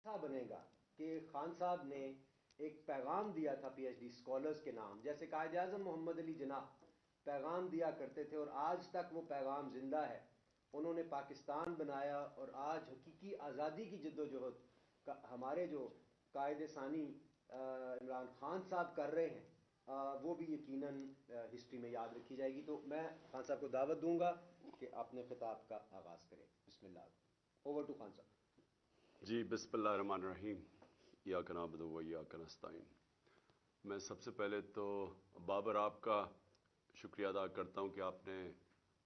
ایسا بنے گا کہ خان صاحب نے ایک پیغام دیا تھا پی ایچ ڈی اسکالرز کے نام، جیسے قائد اعظم محمد علی جناح پیغام دیا کرتے تھے اور آج تک وہ پیغام زندہ ہے. انہوں نے پاکستان بنایا اور آج حقیقی آزادی کی جد و جہد ہمارے جو قائد ثانی عمران خان صاحب کر رہے ہیں وہ بھی یقیناً ہسٹری میں یاد رکھی جائے گی. تو میں خان صاحب کو دعوت دوں گا کہ اپنے خطاب کا آغاز کریں. بسم اللہ. اوور ٹو خان صاحب. جی بسم اللہ الرحمن الرحیم. ایاک نعبد و ایاک نستعین. میں سب سے پہلے تو بابر آپ کا شکریہ ادا کرتا ہوں کہ آپ نے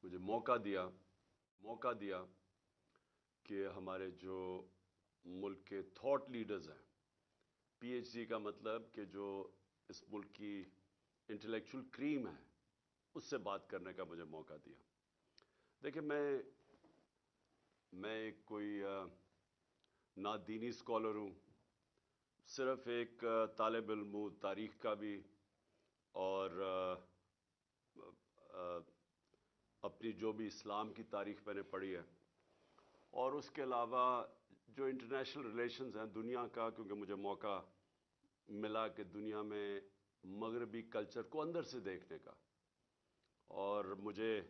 مجھے موقع دیا کہ ہمارے جو ملک کے تھاٹ لیڈرز ہیں، پی ایچ ڈی کا مطلب کہ جو اس ملک کی انٹلیکچول کریم ہے، اس سے بات کرنے کا مجھے موقع دیا. دیکھیں میں ایک کوئی نہ دینی اسکالر ہوں، صرف ایک طالب علم ہوں تاریخ کا بھی، اور اپنی جو بھی اسلام کی تاریخ میں نے پڑھی ہے، اور اس کے علاوہ جو انٹرنیشنل ریلیشنز ہیں دنیا کا، کیونکہ مجھے موقع ملا کہ دنیا میں مغربی کلچر کو اندر سے دیکھنے کا، اور مجھے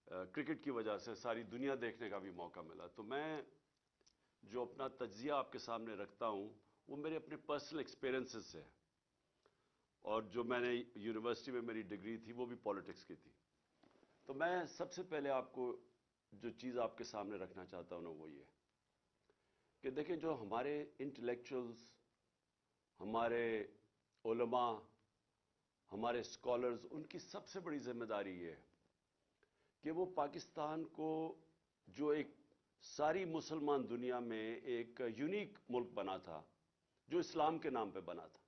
کرکٹ کی وجہ سے ساری دنیا دیکھنے کا بھی موقع ملا. تو میں جو اپنا تجزیہ آپ کے سامنے رکھتا ہوں وہ میرے اپنے پرسنل ایکسپیرینسز سے ہے، اور جو میں نے یونیورسٹی میں میری ڈگری تھی وہ بھی پالیٹکس کی تھی. تو میں سب سے پہلے آپ کو جو چیز آپ کے سامنے رکھنا چاہتا ہوں نا وہ یہ کہ دیکھیں جو ہمارے انٹلیکچوئلز، ہمارے علماء، ہمارے اسکالرز، ان کی سب سے بڑی ذمہ داری یہ ہے کہ وہ پاکستان کو جو ایک ساری مسلمان دنیا میں ایک یونیک ملک بنا تھا، جو اسلام کے نام پہ بنا تھا.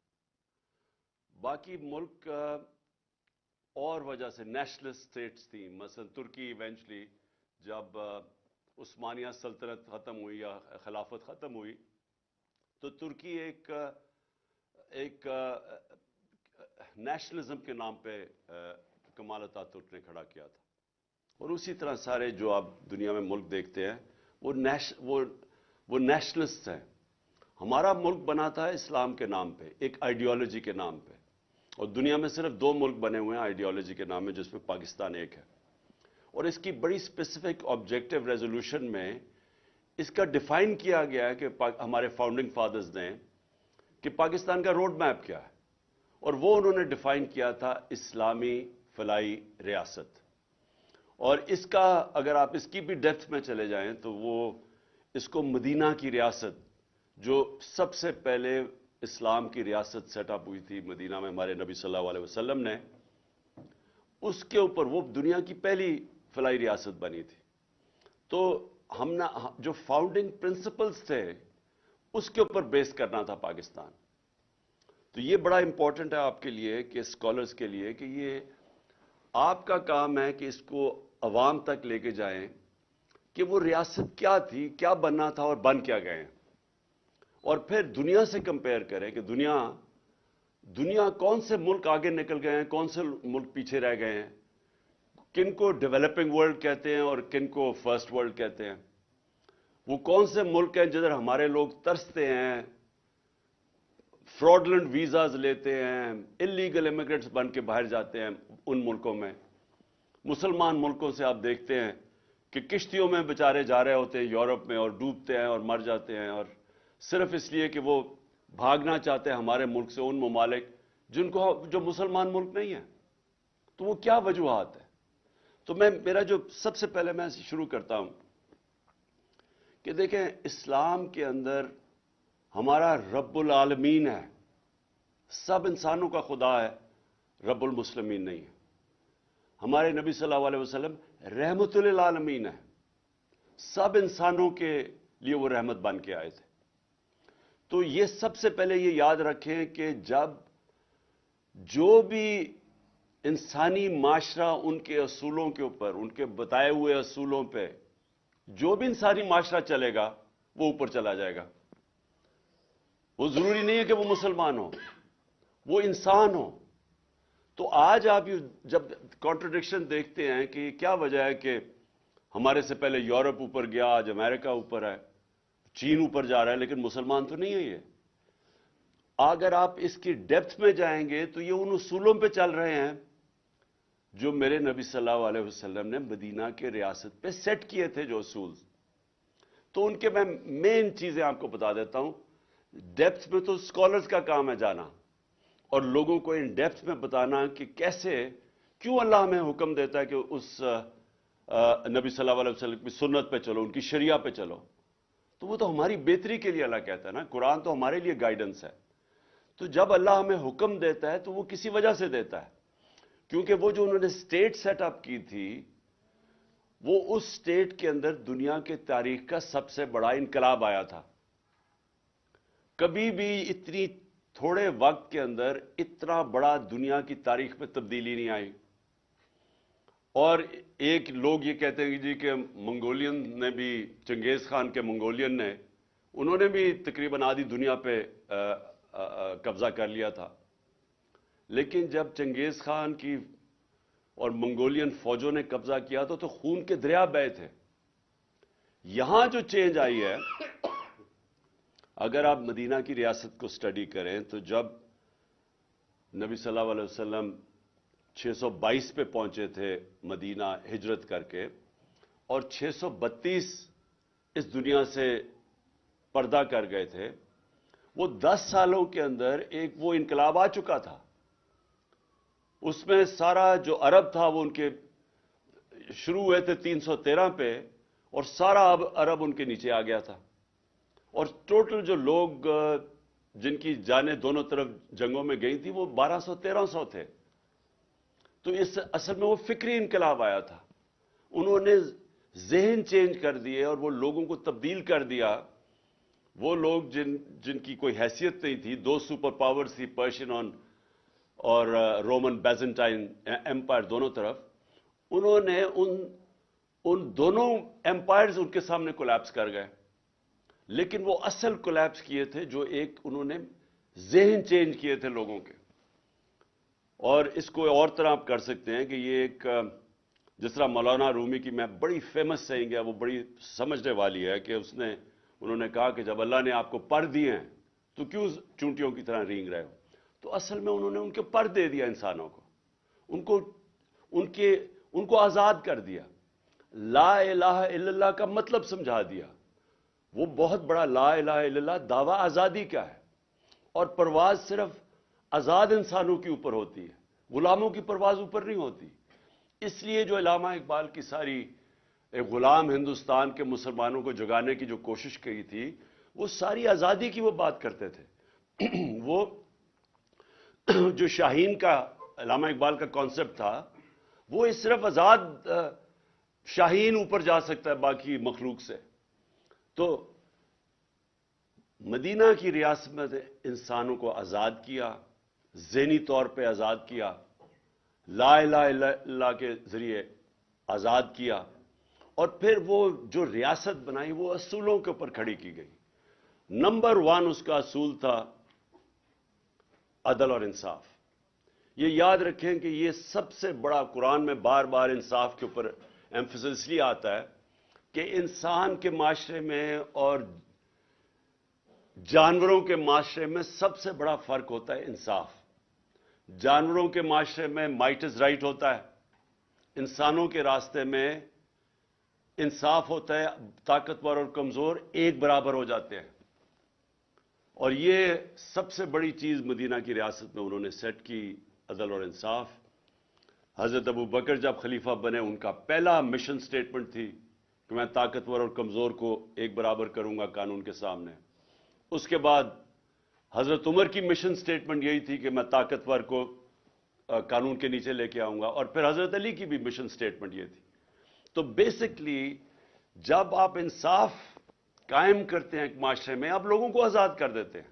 باقی ملک اور وجہ سے نیشنلسٹ اسٹیٹس تھیں، مثلا ترکی ایونچولی جب عثمانیہ سلطنت ختم ہوئی یا خلافت ختم ہوئی تو ترکی ایک نیشنلزم کے نام پہ کمال اتاترک نے کھڑا کیا تھا. اور اسی طرح سارے جو آپ دنیا میں ملک دیکھتے ہیں وہ نیشنلسٹ ہیں. ہمارا ملک بنا تھا اسلام کے نام پہ، ایک آئیڈیالوجی کے نام پہ، اور دنیا میں صرف 2 ملک بنے ہوئے ہیں آئیڈیالوجی کے نام میں، جس میں پاکستان ایک ہے. اور اس کی بڑی اسپیسیفک آبجیکٹو ریزولوشن میں اس کا ڈیفائن کیا گیا ہے کہ ہمارے فاؤنڈنگ فادرز نے کہ پاکستان کا روڈ میپ کیا ہے، اور وہ انہوں نے ڈیفائن کیا تھا اسلامی فلاحی ریاست. اور اس کا اگر آپ اس کی بھی ڈیپتھ میں چلے جائیں تو وہ اس کو مدینہ کی ریاست، جو سب سے پہلے اسلام کی ریاست سیٹ اپ ہوئی تھی مدینہ میں ہمارے نبی صلی اللہ علیہ وسلم نے، اس کے اوپر وہ دنیا کی پہلی فلاحی ریاست بنی تھی. تو ہم نے جو فاؤنڈنگ پرنسپلز تھے اس کے اوپر بیس کرنا تھا پاکستان. تو یہ بڑا امپورٹنٹ ہے آپ کے لیے کہ اسکالرز کے لیے کہ یہ آپ کا کام ہے کہ اس کو عوام تک لے کے جائیں کہ وہ ریاست کیا تھی، کیا بننا تھا اور بن کیا گئے ہیں، اور پھر دنیا سے کمپیئر کریں کہ دنیا کون سے ملک آگے نکل گئے ہیں، کون سے ملک پیچھے رہ گئے ہیں، کن کو ڈیولپنگ ورلڈ کہتے ہیں اور کن کو فرسٹ ورلڈ کہتے ہیں، وہ کون سے ملک ہیں جدھر ہمارے لوگ ترستے ہیں، فراڈلنٹ ویزاز لیتے ہیں، انلیگل امیگرینٹس بن کے باہر جاتے ہیں ان ملکوں میں. مسلمان ملکوں سے آپ دیکھتے ہیں کہ کشتیوں میں بیچارے جا رہے ہوتے ہیں یورپ میں اور ڈوبتے ہیں اور مر جاتے ہیں، اور صرف اس لیے کہ وہ بھاگنا چاہتے ہیں ہمارے ملک سے ان ممالک جو مسلمان ملک نہیں ہیں. تو وہ کیا وجوہات ہیں؟ تو میرا جو سب سے پہلے میں شروع کرتا ہوں کہ دیکھیں اسلام کے اندر ہمارا رب العالمین ہے، سب انسانوں کا خدا ہے، رب المسلمین نہیں ہے. ہمارے نبی صلی اللہ علیہ وسلم رحمت للعالمین ہے، سب انسانوں کے لیے وہ رحمت بن کے آئے تھے. تو یہ سب سے پہلے یہ یاد رکھیں کہ جب جو بھی انسانی معاشرہ ان کے اصولوں کے اوپر، ان کے بتائے ہوئے اصولوں پہ جو بھی انسانی معاشرہ چلے گا وہ اوپر چلا جائے گا. وہ ضروری نہیں ہے کہ وہ مسلمان ہو، وہ انسان ہو. تو آج آپ جب کانٹرڈکشن دیکھتے ہیں کہ کیا وجہ ہے کہ ہمارے سے پہلے یورپ اوپر گیا، آج امریکہ اوپر ہے، چین اوپر جا رہا ہے لیکن مسلمان تو نہیں ہے یہ. اگر آپ اس کی ڈیپتھ میں جائیں گے تو یہ ان اصولوں پہ چل رہے ہیں جو میرے نبی صلی اللہ علیہ وسلم نے مدینہ کے ریاست پہ سیٹ کیے تھے جو اصول. تو ان کے میں مین چیزیں آپ کو بتا دیتا ہوں. ڈیپتھ میں تو اسکالرز کا کام ہے جانا اور لوگوں کو ان ڈیپتھ میں بتانا کہ کیسے, کیوں اللہ ہمیں حکم دیتا ہے کہ اس نبی صلی اللہ علیہ وسلم کی سنت پہ چلو, ان کی شریعہ پہ چلو. تو وہ تو ہماری بہتری کے لیے اللہ کہتا ہے نا, قرآن تو ہمارے لیے گائیڈنس ہے. تو جب اللہ ہمیں حکم دیتا ہے تو وہ کسی وجہ سے دیتا ہے, کیونکہ وہ جو انہوں نے اسٹیٹ سیٹ اپ کی تھی وہ اس اسٹیٹ کے اندر دنیا کے تاریخ کا سب سے بڑا انقلاب آیا تھا. کبھی بھی اتنی تھوڑے وقت کے اندر اتنا بڑا دنیا کی تاریخ میں تبدیلی نہیں آئی. اور ایک لوگ یہ کہتے ہیں جی کہ منگولین نے بھی, چنگیز خان کے منگولین نے, انہوں نے بھی تقریباً آدھی دنیا پہ قبضہ کر لیا تھا. لیکن جب چنگیز خان کی اور منگولین فوجوں نے قبضہ کیا تو خون کے دریا بہے تھے. یہاں جو چینج آئی ہے, اگر آپ مدینہ کی ریاست کو سٹڈی کریں تو جب نبی صلی اللہ علیہ وسلم 622 پہ پہنچے تھے مدینہ ہجرت کر کے, اور 632 اس دنیا سے پردہ کر گئے تھے, وہ 10 سالوں کے اندر ایک وہ انقلاب آ چکا تھا. اس میں سارا جو عرب تھا وہ ان کے شروع ہوئے تھے 313 پہ, اور سارا عرب ان کے نیچے آ گیا تھا. اور ٹوٹل جو لوگ جن کی جانیں دونوں طرف جنگوں میں گئی تھی وہ 1200-1300 تھے. تو اس اصل میں وہ فکری انقلاب آیا تھا. انہوں نے ذہن چینج کر دیے اور وہ لوگوں کو تبدیل کر دیا. وہ لوگ جن کی کوئی حیثیت نہیں تھی, 2 سپر پاورز تھی, پرشین اور رومن بیزنٹائن ایمپائر دونوں طرف, انہوں نے ان دونوں ایمپائرز ان کے سامنے کولیپس کر گئے. لیکن وہ اصل کولیپس کیے تھے جو ایک انہوں نے ذہن چینج کیے تھے لوگوں کے. اور اس کو اور طرح آپ کر سکتے ہیں کہ یہ ایک, جس طرح مولانا رومی کی میں بڑی فیمس سیئنگ ہے, وہ بڑی سمجھنے والی ہے, کہ انہوں نے کہا کہ جب اللہ نے آپ کو پر دیے ہیں تو کیوں چونٹیوں کی طرح رینگ رہے ہو. تو اصل میں انہوں نے ان کے پر دے دیا انسانوں کو, ان کو آزاد کر دیا. لا الہ الا اللہ کا مطلب سمجھا دیا. وہ بہت بڑا لا الہ الا اللہ دعویٰ آزادی کا ہے, اور پرواز صرف آزاد انسانوں کے اوپر ہوتی ہے, غلاموں کی پرواز اوپر نہیں ہوتی. اس لیے جو علامہ اقبال کی ساری غلام ہندوستان کے مسلمانوں کو جگانے کی جو کوشش کی تھی, وہ ساری آزادی کی وہ بات کرتے تھے. وہ جو شاہین کا علامہ اقبال کا کانسیپٹ تھا, وہ صرف آزاد شاہین اوپر جا سکتا ہے باقی مخلوق سے. تو مدینہ کی ریاست میں انسانوں کو آزاد کیا, ذہنی طور پہ آزاد کیا, لا الہ الا اللہ کے ذریعے آزاد کیا, اور پھر وہ جو ریاست بنائی وہ اصولوں کے اوپر کھڑی کی گئی. نمبر 1 اس کا اصول تھا عدل اور انصاف. یہ یاد رکھیں کہ یہ سب سے بڑا, قرآن میں بار بار انصاف کے اوپر ایمفیسس اس لیے آتا ہے کہ انسان کے معاشرے میں اور جانوروں کے معاشرے میں سب سے بڑا فرق ہوتا ہے انصاف. جانوروں کے معاشرے میں مائٹ از رائٹ ہوتا ہے, انسانوں کے راستے میں انصاف ہوتا ہے, طاقتور اور کمزور ایک برابر ہو جاتے ہیں. اور یہ سب سے بڑی چیز مدینہ کی ریاست میں انہوں نے سیٹ کی, عدل اور انصاف. حضرت ابو بکر جب خلیفہ بنے, ان کا پہلا مشن سٹیٹمنٹ تھی کہ میں طاقتور اور کمزور کو ایک برابر کروں گا قانون کے سامنے. اس کے بعد حضرت عمر کی مشن سٹیٹمنٹ یہی تھی کہ میں طاقتور کو قانون کے نیچے لے کے آؤں گا, اور پھر حضرت علی کی بھی مشن سٹیٹمنٹ یہ تھی. تو بیسکلی جب آپ انصاف قائم کرتے ہیں ایک معاشرے میں, آپ لوگوں کو آزاد کر دیتے ہیں.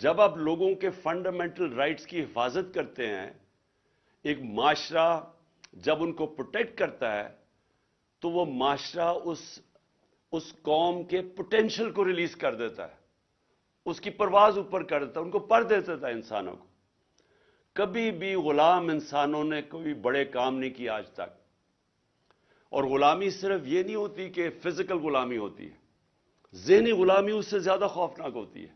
جب آپ لوگوں کے فنڈامنٹل رائٹس کی حفاظت کرتے ہیں, ایک معاشرہ جب ان کو پروٹیکٹ کرتا ہے تو وہ معاشرہ اس قوم کے پوٹینشل کو ریلیز کر دیتا ہے, اس کی پرواز اوپر کر دیتا ہے, ان کو پر دے دیتا ہے انسانوں کو. کبھی بھی غلام انسانوں نے کوئی بڑے کام نہیں کیا آج تک. اور غلامی صرف یہ نہیں ہوتی کہ فزیکل غلامی ہوتی ہے, ذہنی غلامی اس سے زیادہ خوفناک ہوتی ہے.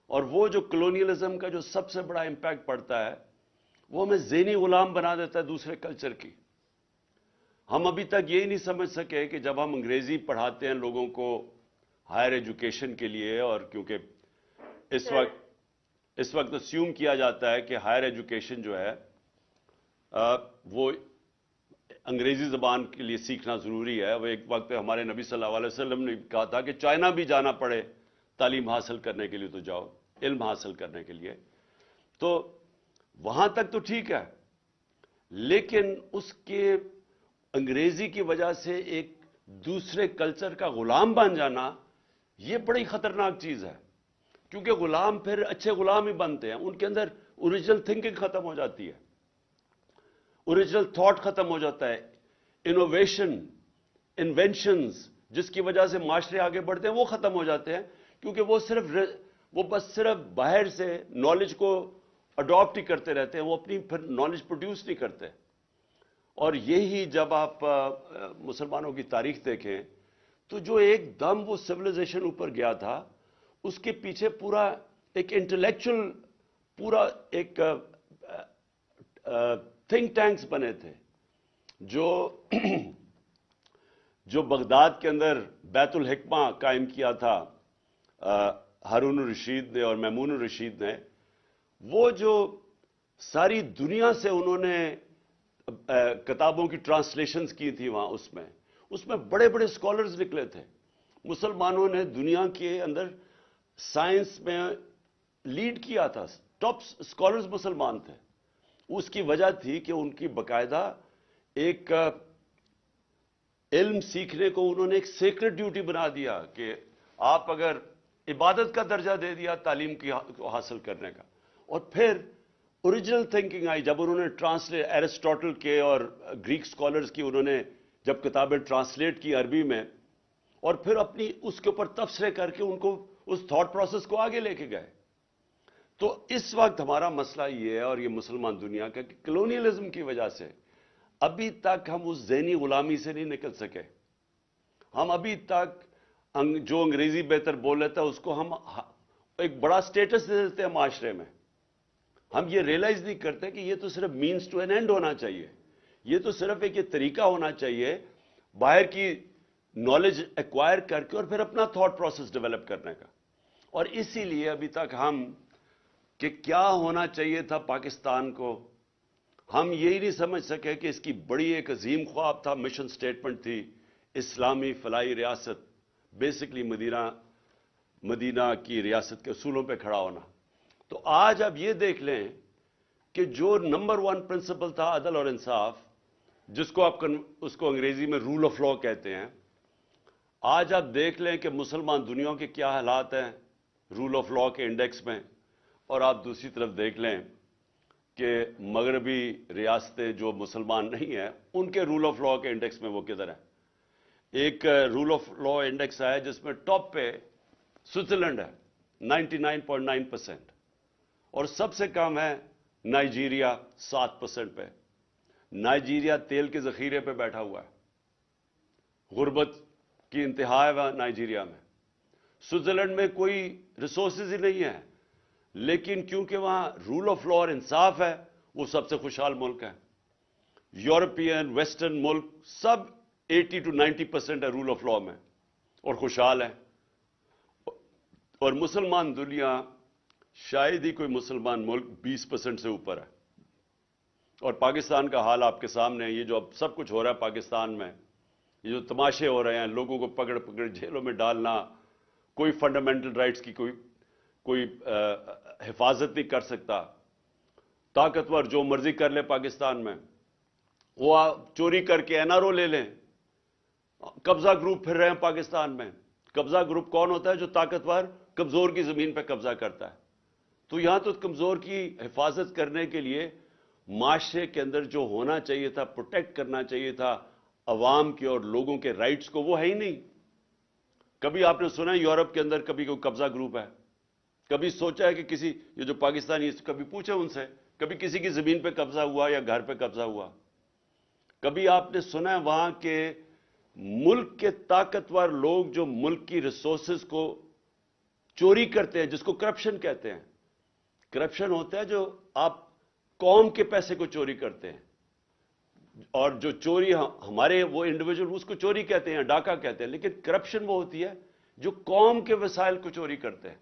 اور وہ جو کلونیلزم کا جو سب سے بڑا امپیکٹ پڑتا ہے وہ ہمیں ذہنی غلام بنا دیتا ہے دوسرے کلچر کی. ہم ابھی تک یہی نہیں سمجھ سکے کہ جب ہم انگریزی پڑھاتے ہیں لوگوں کو ہائر ایجوکیشن کے لیے، اور کیونکہ اس وقت اسیوم کیا جاتا ہے کہ ہائر ایجوکیشن جو ہے وہ انگریزی زبان کے لیے سیکھنا ضروری ہے. وہ ایک وقت پہ ہمارے نبی صلی اللہ علیہ وسلم نے کہا تھا کہ چائنا بھی جانا پڑے تعلیم حاصل کرنے کے لیے تو جاؤ، علم حاصل کرنے کے لیے. تو وہاں تک تو ٹھیک ہے، لیکن اس کے انگریزی کی وجہ سے ایک دوسرے کلچر کا غلام بن جانا یہ بڑی خطرناک چیز ہے. کیونکہ غلام پھر اچھے غلام ہی بنتے ہیں، ان کے اندر اوریجنل تھنکنگ ختم ہو جاتی ہے، اوریجنل تھاٹ ختم ہو جاتا ہے، انوویشن، انوینشنز جس کی وجہ سے معاشرے آگے بڑھتے ہیں وہ ختم ہو جاتے ہیں. کیونکہ وہ بس صرف باہر سے نالج کو اڈاپٹ ہی کرتے رہتے ہیں، وہ اپنی پھر نالج پروڈیوس نہیں کرتے. اور یہی جب آپ مسلمانوں کی تاریخ دیکھیں تو جو ایک دم وہ سویلائزیشن اوپر گیا تھا اس کے پیچھے پورا ایک انٹلیکچوئل، پورا ایک تھنک ٹینکس بنے تھے جو بغداد کے اندر بیت الحکمہ قائم کیا تھا ہارون الرشید نے اور مامون الرشید نے. وہ جو ساری دنیا سے انہوں نے کتابوں کی ٹرانسلیشنز کی تھی وہاں، اس میں بڑے بڑے اسکالرز نکلے تھے. مسلمانوں نے دنیا کے اندر سائنس میں لیڈ کیا تھا، ٹاپ اسکالرز مسلمان تھے. اس کی وجہ تھی کہ ان کی باقاعدہ ایک علم سیکھنے کو انہوں نے ایک سیکرڈ ڈیوٹی بنا دیا کہ آپ اگر عبادت کا درجہ دے دیا تعلیم کی حاصل کرنے کا. اور پھر اوریجنل تھنکنگ آئی جب انہوں نے ٹرانسلیٹ ایرسٹوٹل کے اور گریک اسکالرز کی انہوں نے جب کتابیں ٹرانسلیٹ کی عربی میں، اور پھر اپنی اس کے اوپر تبصرے کر کے ان کو اس تھاٹ پروسیس کو آگے لے کے گئے. تو اس وقت ہمارا مسئلہ یہ ہے، اور یہ مسلمان دنیا کا، کہ کلونیلزم کی وجہ سے ابھی تک ہم اس ذہنی غلامی سے نہیں نکل سکے. ہم ابھی تک جو انگریزی بہتر بول لیتا ہے اس کو ہم ایک بڑا سٹیٹس دے دیتے ہیں معاشرے میں. ہم یہ ریئلائز نہیں کرتے کہ یہ تو صرف مینز ٹو این اینڈ ہونا چاہیے، یہ تو صرف ایک یہ طریقہ ہونا چاہیے باہر کی نالج ایکوائر کر کے اور پھر اپنا تھاٹ پروسیس ڈیولپ کرنے کا. اور اسی لیے ابھی تک ہم کہ کیا ہونا چاہیے تھا پاکستان کو، ہم یہی نہیں سمجھ سکے کہ اس کی بڑی ایک عظیم خواب تھا، مشن سٹیٹمنٹ تھی، اسلامی فلاحی ریاست، بیسکلی مدینہ کی ریاست کے اصولوں پہ کھڑا ہونا. تو آج آپ یہ دیکھ لیں کہ جو نمبر 1 پرنسپل تھا عدل اور انصاف، جس کو اس کو انگریزی میں رول آف لا کہتے ہیں، آج آپ دیکھ لیں کہ مسلمان دنیا کے کیا حالات ہیں رول آف لا کے انڈیکس میں. اور آپ دوسری طرف دیکھ لیں کہ مغربی ریاستیں جو مسلمان نہیں ہیں ان کے رول آف لا کے انڈیکس میں وہ کدھر ہیں. ایک رول آف لا انڈیکس ہے جس میں ٹاپ پہ سوئٹزرلینڈ ہے 99.9%، اور سب سے کم ہے نائجیریا 7% پہ. نائجیریا تیل کے ذخیرے پہ بیٹھا ہوا ہے، غربت کی انتہا ہے وہاں نائجیریا میں. سوئٹزرلینڈ میں کوئی ریسورسز ہی نہیں ہے، لیکن کیونکہ وہاں رول آف لا اور انصاف ہے وہ سب سے خوشحال ملک ہے. یورپین ویسٹرن ملک سب 80 to 90% ہے رول آف لا میں اور خوشحال ہے. اور مسلمان دنیا شاید ہی کوئی مسلمان ملک 20% سے اوپر ہے. اور پاکستان کا حال آپ کے سامنے ہے. یہ جو اب سب کچھ ہو رہا ہے پاکستان میں، یہ جو تماشے ہو رہے ہیں، لوگوں کو پکڑ جیلوں میں ڈالنا، کوئی فنڈامنٹل رائٹس کی کوئی حفاظت نہیں کر سکتا. طاقتور جو مرضی کر لے پاکستان میں، وہ چوری کر کے NRO لے لیں. قبضہ گروپ پھر رہے ہیں پاکستان میں. قبضہ گروپ کون ہوتا ہے؟ جو طاقتور کمزور کی زمین پہ قبضہ کرتا ہے. تو یہاں تو کمزور کی حفاظت کرنے کے لیے معاشرے کے اندر جو ہونا چاہیے تھا، پروٹیکٹ کرنا چاہیے تھا عوام کے اور لوگوں کے رائٹس کو، وہ ہے ہی نہیں. کبھی آپ نے سنا ہے یورپ کے اندر کبھی کوئی قبضہ گروپ ہے؟ کبھی سوچا ہے کہ کسی، یہ جو پاکستانی، کبھی پوچھے ان سے کبھی کسی کی زمین پہ قبضہ ہوا یا گھر پہ قبضہ ہوا؟ کبھی آپ نے سنا ہے وہاں کے ملک کے طاقتور لوگ جو ملک کی ریسورسز کو چوری کرتے ہیں، جس کو کرپشن کہتے ہیں. کرپشن ہوتا ہے جو آپ قوم کے پیسے کو چوری کرتے ہیں، اور جو چوری ہمارے وہ انڈیویجول اس کو چوری کہتے ہیں، ڈاکہ کہتے ہیں، لیکن کرپشن وہ ہوتی ہے جو قوم کے وسائل کو چوری کرتے ہیں.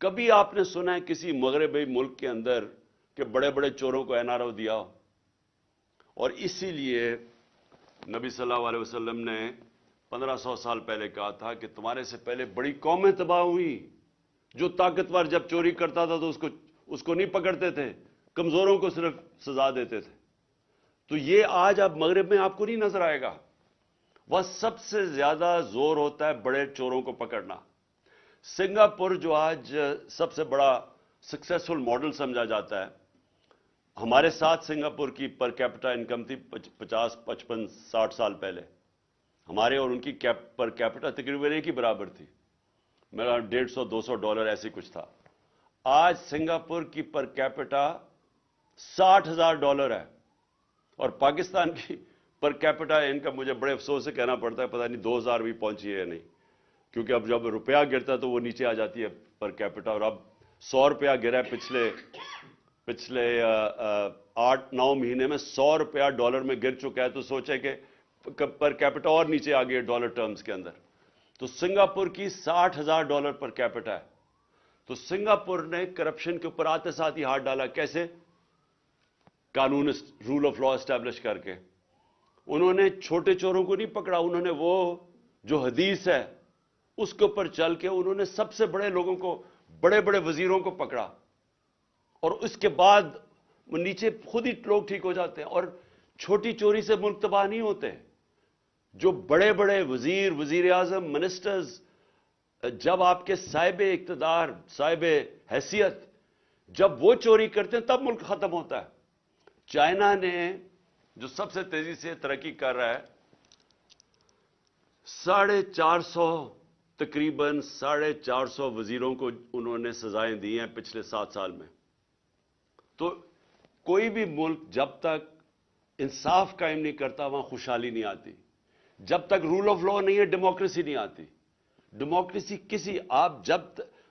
کبھی آپ نے سنا ہے کسی مغربی ملک کے اندر کہ بڑے بڑے چوروں کو NRO دیا ہو؟ اور اسی لیے نبی صلی اللہ علیہ وسلم نے 1500 سال پہلے کہا تھا کہ تمہارے سے پہلے بڑی قومیں تباہ ہوئی. جو طاقتور جب چوری کرتا تھا تو اس کو نہیں پکڑتے تھے، کمزوروں کو صرف سزا دیتے تھے. تو یہ آج اب مغرب میں آپ کو نہیں نظر آئے گا. وہ سب سے زیادہ زور ہوتا ہے بڑے چوروں کو پکڑنا. سنگاپور جو آج سب سے بڑا سکسیسفل ماڈل سمجھا جاتا ہے، ہمارے ساتھ سنگاپور کی پر کیپٹا انکم تھی 50 55 60 سال پہلے. ہمارے اور ان کی پر کیپٹا تقریباً ایک ہی برابر تھی. میرا $150-200 ایسے کچھ تھا. آج سنگاپور کی پر کیپٹا $60,000 ہے، اور پاکستان کی پر کیپٹا انکم مجھے بڑے افسوس سے کہنا پڑتا ہے پتہ نہیں 2000 بھی پہنچی ہے یا نہیں، کیونکہ اب جب روپیہ گرتا ہے تو وہ نیچے آ جاتی ہے پر کیپٹا. اور اب $100 گرا ہے پچھلے 8-9 مہینے میں $100 میں گر چکا ہے. تو سوچے کہ پر کیپٹا اور نیچے آ گئی ڈالر ٹرمز کے اندر. تو سنگاپور کی $60,000 پر کیپٹا ہے. تو سنگاپور نے کرپشن کے اوپر آتے ساتھ ہی ہاتھ ڈالا. کیسے؟ قانون رول آف لا اسٹیبلش کر کے. انہوں نے چھوٹے چوروں کو نہیں پکڑا، انہوں نے وہ جو حدیث ہے اس کے اوپر چل کے انہوں نے سب سے بڑے لوگوں کو، بڑے بڑے وزیروں کو پکڑا، اور اس کے بعد وہ نیچے خود ہی لوگ ٹھیک ہو جاتے ہیں. اور چھوٹی چوری سے ملک تباہ نہیں ہوتے. جو بڑے بڑے وزیر اعظم، منسٹرز، جب آپ کے صاحب اقتدار، صاحب حیثیت جب وہ چوری کرتے ہیں تب ملک ختم ہوتا ہے. چائنا نے جو سب سے تیزی سے ترقی کر رہا ہے، 450 تقریباً 450 وزیروں کو انہوں نے سزائیں دی ہیں پچھلے 7 سال میں. تو کوئی بھی ملک جب تک انصاف قائم نہیں کرتا وہاں خوشحالی نہیں آتی. جب تک رول آف لا نہیں ہے ڈیموکریسی نہیں آتی. ڈیموکریسی آپ جب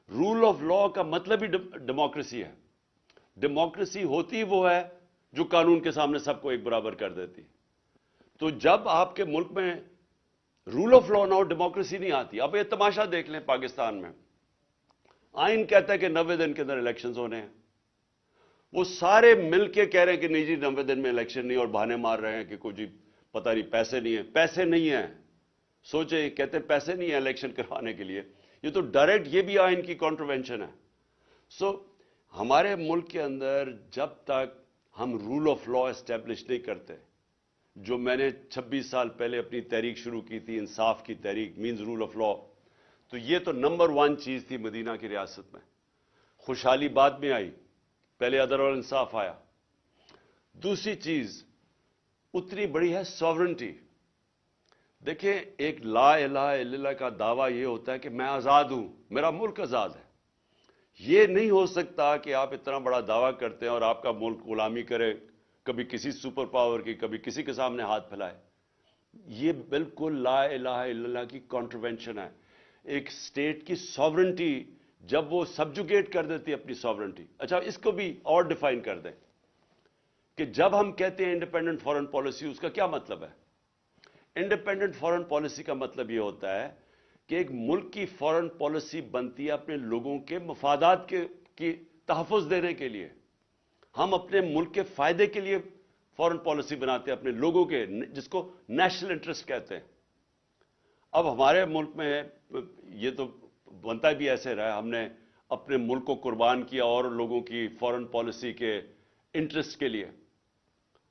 رول آف لا کا مطلب ہی ڈیموکریسی ہے. ڈیموکریسی ہوتی وہ ہے جو قانون کے سامنے سب کو ایک برابر کر دیتی. تو جب آپ کے ملک میں رول آف لا نہ ہو ڈیموکریسی نہیں آتی. اب یہ تماشا دیکھ لیں پاکستان میں. آئین کہتا ہے کہ 90 دن کے اندر الیکشنز ہونے ہیں. وہ سارے مل کے کہہ رہے ہیں کہ نہیں جی 90 دن میں الیکشن نہیں، اور بہانے مار رہے ہیں کہ کوئی جی پتہ نہیں پیسے نہیں ہیں. پیسے نہیں ہیں. سوچے کہتے ہیں پیسے نہیں ہیں الیکشن کروانے کے لیے. یہ تو ڈائریکٹ یہ بھی آئین کی کانٹروینشن ہے. سو ہمارے ملک کے اندر جب تک ہم رول آف لا اسٹیبلش نہیں کرتے، جو میں نے 26 سال پہلے اپنی تحریک شروع کی تھی، انصاف کی تحریک مینز رول آف لا، تو یہ تو نمبر 1 چیز تھی مدینہ کی ریاست میں. خوشحالی بعد میں آئی، پہلے عدل اور انصاف آیا. دوسری چیز اتنی بڑی ہے ساورنٹی. دیکھیں ایک لا الہ الا اللہ کا دعویٰ یہ ہوتا ہے کہ میں آزاد ہوں، میرا ملک آزاد ہے. یہ نہیں ہو سکتا کہ آپ اتنا بڑا دعویٰ کرتے ہیں اور آپ کا ملک غلامی کرے، کبھی کسی سپر پاور کی، کبھی کسی کے سامنے ہاتھ پھیلائے. یہ بالکل لا الہ الا اللہ کی کانٹروینشن ہے. ایک سٹیٹ کی ساورنٹی جب وہ سبجوگیٹ کر دیتی ہے اپنی ساورنٹی. اچھا اس کو بھی اور ڈیفائن کر دیں کہ جب ہم کہتے ہیں انڈیپینڈنٹ فارن پالیسی، اس کا کیا مطلب ہے؟ انڈیپینڈنٹ فارن پالیسی کا مطلب یہ ہوتا ہے کہ ایک ملک کی فارن پالیسی بنتی ہے اپنے لوگوں کے مفادات کی تحفظ دینے کے لیے. ہم اپنے ملک کے فائدے کے لیے فارن پالیسی بناتے ہیں اپنے لوگوں کے، جس کو نیشنل انٹرسٹ کہتے ہیں. اب ہمارے ملک میں یہ تو بنتا بھی ایسے رہا، ہم نے اپنے ملک کو قربان کیا اور لوگوں کی فارن پالیسی کے انٹرسٹ کے لیے.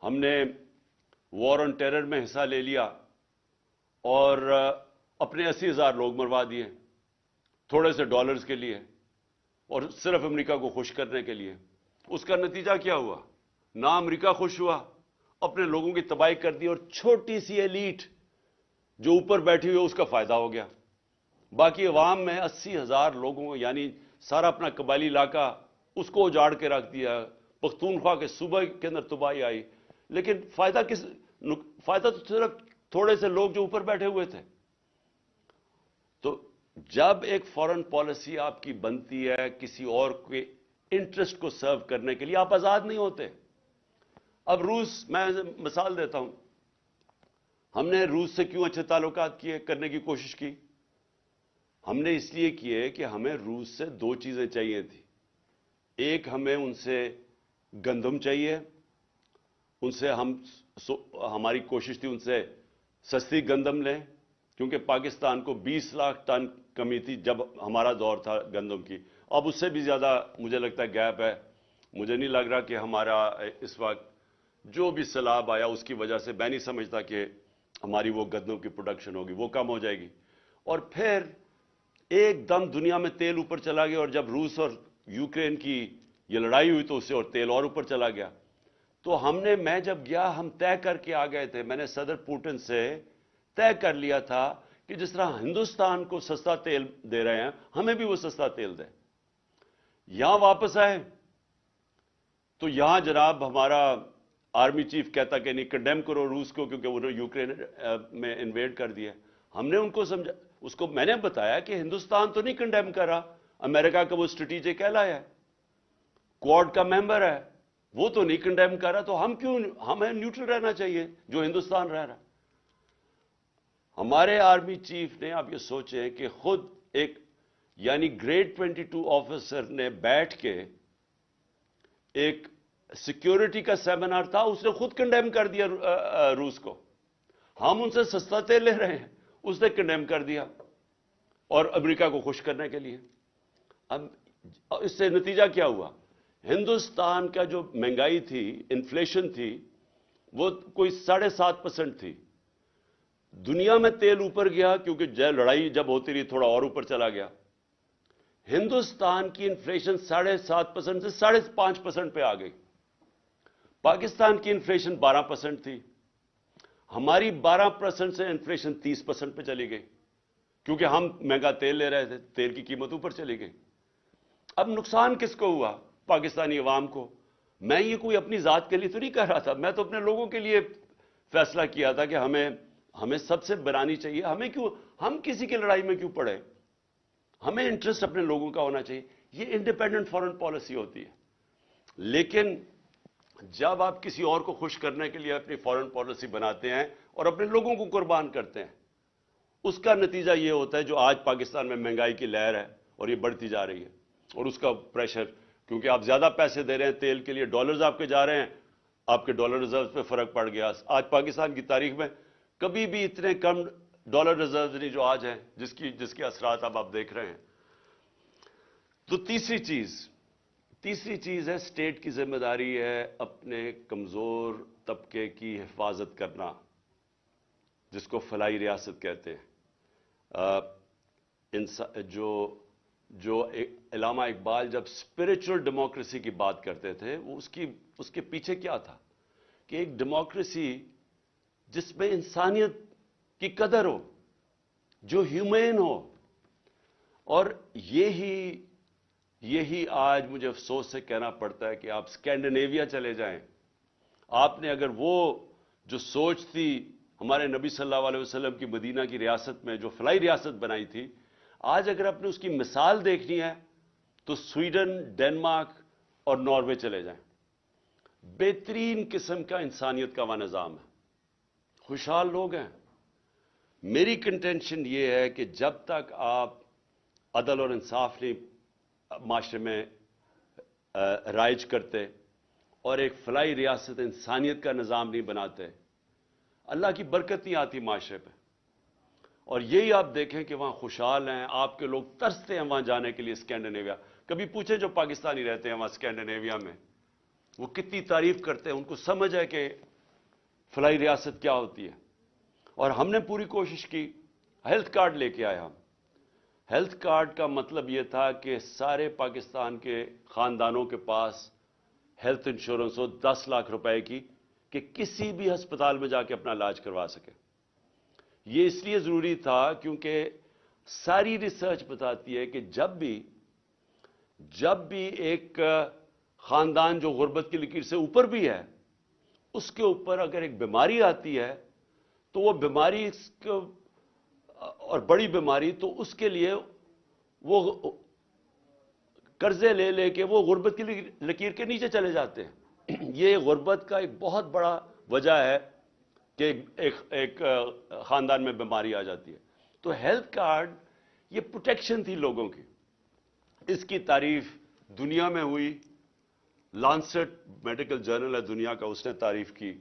ہم نے وار آن ٹیرر میں حصہ لے لیا اور اپنے 80,000 لوگ مروا دیے تھوڑے سے ڈالرز کے لیے، اور صرف امریکہ کو خوش کرنے کے لیے. اس کا نتیجہ کیا ہوا؟ نہ امریکہ خوش ہوا، اپنے لوگوں کی تباہی کر دی، اور چھوٹی سی ایلیٹ جو اوپر بیٹھی ہوئی اس کا فائدہ ہو گیا. باقی عوام میں 80,000 لوگوں کو، یعنی سارا اپنا قبائلی علاقہ اس کو اجاڑ کے رکھ دیا. پختونخوا کے صوبہ کے اندر تباہی آئی، لیکن فائدہ تو صرف تھوڑے سے لوگ جو اوپر بیٹھے ہوئے تھے. تو جب ایک فارن پالیسی آپ کی بنتی ہے کسی اور کے انٹرسٹ کو سرو کرنے کے لیے، آپ آزاد نہیں ہوتے. اب روس، میں مثال دیتا ہوں، ہم نے روس سے کیوں اچھے تعلقات کرنے کی کوشش کی؟ ہم نے اس لیے کیے کہ ہمیں روس سے دو چیزیں چاہیے تھی. ایک، ہمیں ان سے گندم چاہیے، ان سے ہماری کوشش تھی ان سے سستی گندم لیں، کیونکہ پاکستان کو 20 لاکھ ٹن کمی تھی جب ہمارا دور تھا گندم کی. اب اس سے بھی زیادہ مجھے لگتا ہے گیپ ہے. مجھے نہیں لگ رہا کہ ہمارا اس وقت جو بھی سیلاب آیا اس کی وجہ سے، میں نہیں سمجھتا کہ ہماری وہ گندم کی پروڈکشن ہوگی، وہ کم ہو جائے گی. اور پھر ایک دم دنیا میں تیل اوپر چلا گیا، اور جب روس اور یوکرین کی یہ لڑائی ہوئی تو اس سے اور تیل اور اوپر چلا گیا. تو میں جب گیا، ہم طے کر کے آ گئے تھے، میں نے صدر پوٹن سے طے کر لیا تھا کہ جس طرح ہندوستان کو سستا تیل دے رہے ہیں، ہمیں بھی وہ سستا تیل دیں. یہاں واپس آئے تو یہاں جناب ہمارا آرمی چیف کہتا کہ نہیں، کنڈیم کرو روس کو کیونکہ انہوں نے یوکرین میں انویڈ کر دیا. ہم نے ان کو سمجھا، اس کو میں نے بتایا کہ ہندوستان تو نہیں کنڈیم کر رہا، امریکہ کا وہ اسٹریٹجک ایلائی ہے، کوڈ کا ممبر ہے، وہ تو نہیں کنڈیم کر رہا، تو ہمیں نیوٹرل رہنا چاہیے جو ہندوستان رہ رہا. ہمارے آرمی چیف نے، آپ یہ سوچیں کہ خود ایک یعنی گریڈ 22 آفیسر نے بیٹھ کے ایک سیکیورٹی کا سیمینار تھا، اس نے خود کنڈیم کر دیا روس کو. ہم ان سے سستا تیل لے رہے ہیں، اس نے کنڈیم کر دیا، اور امریکہ کو خوش کرنے کے لیے. اب اس سے نتیجہ کیا ہوا؟ ہندوستان کا جو مہنگائی تھی، انفلیشن تھی، وہ کوئی 7.5% تھی. دنیا میں تیل اوپر گیا کیونکہ لڑائی جب ہوتی رہی تھوڑا اور اوپر چلا گیا. ہندوستان کی انفلیشن 7.5% سے 5.5% پہ آ گئی. پاکستان کی انفلیشن 12% تھی، ہماری 12% سے انفلیشن 30% پہ چلی گئی، کیونکہ ہم مہنگا تیل لے رہے تھے، تیل کی قیمت اوپر چلی گئی. اب نقصان کس کو ہوا؟ پاکستانی عوام کو. میں یہ کوئی اپنی ذات کے لیے تو نہیں کہہ رہا تھا، میں تو اپنے لوگوں کے لیے فیصلہ کیا تھا کہ ہمیں سب سے بنانی چاہیے. ہم کسی کی لڑائی میں کیوں پڑے؟ ہمیں انٹرسٹ اپنے لوگوں کا ہونا چاہیے. یہ انڈیپینڈنٹ فارن پالیسی ہوتی ہے. لیکن جب آپ کسی اور کو خوش کرنے کے لیے اپنی فارن پالیسی بناتے ہیں اور اپنے لوگوں کو قربان کرتے ہیں، اس کا نتیجہ یہ ہوتا ہے جو آج پاکستان میں مہنگائی کی لہر ہے اور یہ بڑھتی جا رہی ہے، اور اس کا پریشر، کیونکہ آپ زیادہ پیسے دے رہے ہیں تیل کے لیے، ڈالرز آپ کے جا رہے ہیں، آپ کے ڈالر ریزروز پہ فرق پڑ گیا. آج پاکستان کی تاریخ میں کبھی بھی اتنے کم ڈالر ریزروز نہیں جو آج ہیں، جس کے اثرات اب آپ دیکھ رہے ہیں. تو تیسری چیز ہے، اسٹیٹ کی ذمہ داری ہے اپنے کمزور طبقے کی حفاظت کرنا، جس کو فلاحی ریاست کہتے ہیں. جو علامہ اقبال جب اسپرچل ڈیموکریسی کی بات کرتے تھے، وہ اس کے پیچھے کیا تھا؟ کہ ایک ڈیموکریسی جس میں انسانیت کی قدر ہو، جو ہیومین ہو. اور یہی آج مجھے افسوس سے کہنا پڑتا ہے کہ آپ اسکینڈینیویا چلے جائیں، آپ نے اگر وہ جو سوچ تھی ہمارے نبی صلی اللہ علیہ وسلم کی مدینہ کی ریاست میں جو فلاحی ریاست بنائی تھی، آج اگر آپ نے اس کی مثال دیکھنی ہے تو سویڈن، ڈنمارک اور ناروے چلے جائیں. بہترین قسم کا انسانیت کا وہ نظام ہے، خوشحال لوگ ہیں. میری کنٹینشن یہ ہے کہ جب تک آپ عدل اور انصاف نہیں معاشرے میں رائج کرتے اور ایک فلاحی ریاست انسانیت کا نظام نہیں بناتے، اللہ کی برکت نہیں آتی معاشرے پہ. اور یہی آپ دیکھیں کہ وہاں خوشحال ہیں، آپ کے لوگ ترستے ہیں وہاں جانے کے لیے اسکینڈینیویا. کبھی پوچھیں جو پاکستانی رہتے ہیں وہاں اسکینڈینیویا میں، وہ کتنی تعریف کرتے ہیں، ان کو سمجھ ہے کہ فلاحی ریاست کیا ہوتی ہے. اور ہم نے پوری کوشش کی، ہیلتھ کارڈ لے کے آئے ہم. ہیلتھ کارڈ کا مطلب یہ تھا کہ سارے پاکستان کے خاندانوں کے پاس ہیلتھ انشورنس ہو 10 لاکھ روپے کی، کہ کسی بھی ہسپتال میں جا کے اپنا علاج کروا سکے. یہ اس لیے ضروری تھا کیونکہ ساری ریسرچ بتاتی ہے کہ جب بھی ایک خاندان جو غربت کی لکیر سے اوپر بھی ہے، اس کے اوپر اگر ایک بیماری آتی ہے تو وہ بیماری اور بڑی بیماری، تو اس کے لیے وہ قرضے لے لے کے وہ غربت کی لکیر کے نیچے چلے جاتے ہیں۔ یہ غربت کا ایک بہت بڑا وجہ ہے کہ ایک خاندان میں بیماری آ جاتی ہے۔ تو ہیلتھ کارڈ یہ پروٹیکشن تھی لوگوں کی۔ اس کی تعریف دنیا میں ہوئی، لانسٹ میڈیکل جرنل ہے دنیا کا، اس نے تعریف کی۔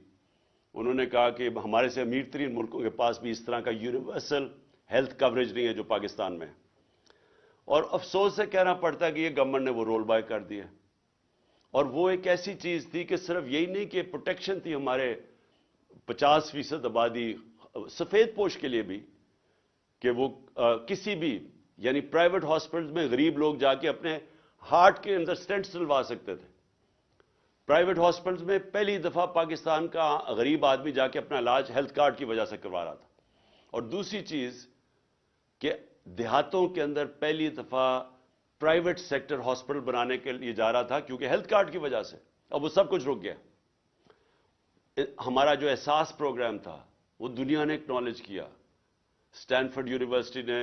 انہوں نے کہا کہ ہمارے سے امیر ترین ملکوں کے پاس بھی اس طرح کا یونیورسل ہیلتھ کوریج نہیں ہے جو پاکستان میں ہے۔ اور افسوس سے کہنا پڑتا ہے کہ یہ گورنمنٹ نے وہ رول بائی کر دیا۔ اور وہ ایک ایسی چیز تھی کہ صرف یہی نہیں کہ پروٹیکشن تھی ہمارے 50% آبادی سفید پوش کے لیے بھی، کہ وہ کسی بھی یعنی پرائیویٹ ہاسپٹلز میں غریب لوگ جا کے اپنے ہارٹ کے اندر سٹینٹس ڈلوا سکتے تھے۔ پرائیویٹ ہاسپٹلز میں پہلی دفعہ پاکستان کا غریب آدمی جا کے اپنا علاج ہیلتھ کارڈ کی وجہ سے کروا رہا تھا۔ اور دوسری چیز کہ دیہاتوں کے اندر پہلی دفعہ پرائیویٹ سیکٹر ہاسپٹل بنانے کے لیے جا رہا تھا کیونکہ ہیلتھ کارڈ کی وجہ سے۔ اب وہ سب کچھ رک گیا۔ ہمارا جو احساس پروگرام تھا وہ دنیا نے اکنالج کیا۔ اسٹینفورڈ یونیورسٹی نے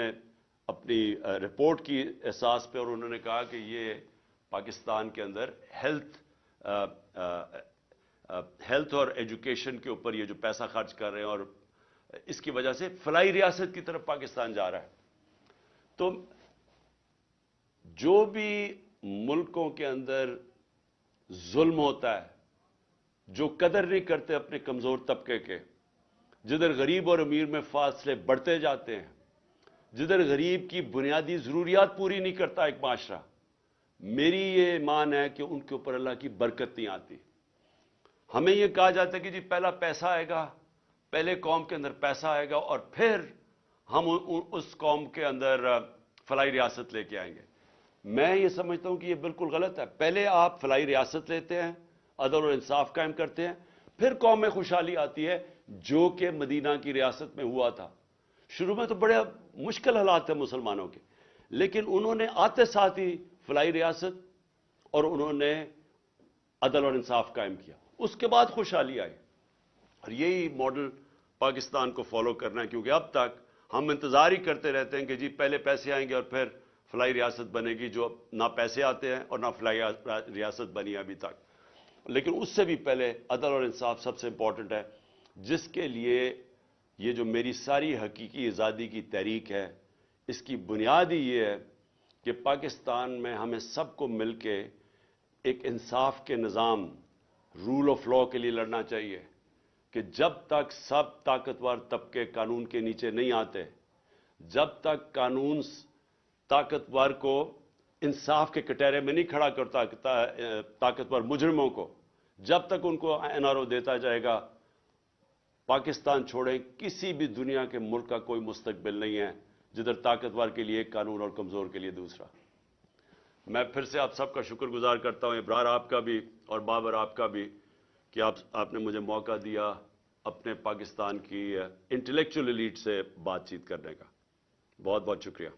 اپنی رپورٹ کی احساس پہ، اور انہوں نے کہا کہ یہ پاکستان کے اندر ہیلتھ اور ایجوکیشن کے اوپر یہ جو پیسہ خرچ کر رہے ہیں، اور اس کی وجہ سے فلاحی ریاست کی طرف پاکستان جا رہا ہے۔ تو جو بھی ملکوں کے اندر ظلم ہوتا ہے، جو قدر نہیں کرتے اپنے کمزور طبقے کے، جدھر غریب اور امیر میں فاصلے بڑھتے جاتے ہیں، جدھر غریب کی بنیادی ضروریات پوری نہیں کرتا ایک معاشرہ، میری یہ ایمان ہے کہ ان کے اوپر اللہ کی برکت نہیں آتی۔ ہمیں یہ کہا جاتا ہے کہ جی پہلا پیسہ آئے گا، پہلے قوم کے اندر پیسہ آئے گا اور پھر ہم اس قوم کے اندر فلاحی ریاست لے کے آئیں گے۔ میں یہ سمجھتا ہوں کہ یہ بالکل غلط ہے۔ پہلے آپ فلاحی ریاست لیتے ہیں، عدل اور انصاف قائم کرتے ہیں، پھر قوم میں خوشحالی آتی ہے، جو کہ مدینہ کی ریاست میں ہوا تھا۔ شروع میں تو بڑے مشکل حالات تھے مسلمانوں کے، لیکن انہوں نے آتے ساتھ ہی فلاحی ریاست اور انہوں نے عدل اور انصاف قائم کیا، اس کے بعد خوشحالی آئی۔ اور یہی ماڈل پاکستان کو فالو کرنا ہے، کیونکہ اب تک ہم انتظار ہی کرتے رہتے ہیں کہ جی پہلے پیسے آئیں گے اور پھر فلاحی ریاست بنے گی، جو نہ پیسے آتے ہیں اور نہ فلاحی ریاست بنی ہے ابھی تک۔ لیکن اس سے بھی پہلے عدل اور انصاف سب سے امپورٹنٹ ہے، جس کے لیے یہ جو میری ساری حقیقی آزادی کی تحریک ہے، اس کی بنیاد ہی یہ ہے کہ پاکستان میں ہمیں سب کو مل کے ایک انصاف کے نظام، رول آف لا کے لیے لڑنا چاہیے، کہ جب تک سب طاقتور طبقے قانون کے نیچے نہیں آتے، جب تک قانون طاقتور کو انصاف کے کٹہرے میں نہیں کھڑا کرتا، طاقتور مجرموں کو جب تک ان کو این آر او دیتا جائے گا، پاکستان چھوڑیں کسی بھی دنیا کے ملک کا کوئی مستقبل نہیں ہے، جدھر طاقتور کے لیے ایک قانون اور کمزور کے لیے دوسرا۔ میں پھر سے آپ سب کا شکر گزار کرتا ہوں، ابرار آپ کا بھی اور بابر آپ کا بھی، کہ آپ نے مجھے موقع دیا اپنے پاکستان کی انٹلیکچوئل ایلیٹ سے بات چیت کرنے کا۔ بہت بہت شکریہ۔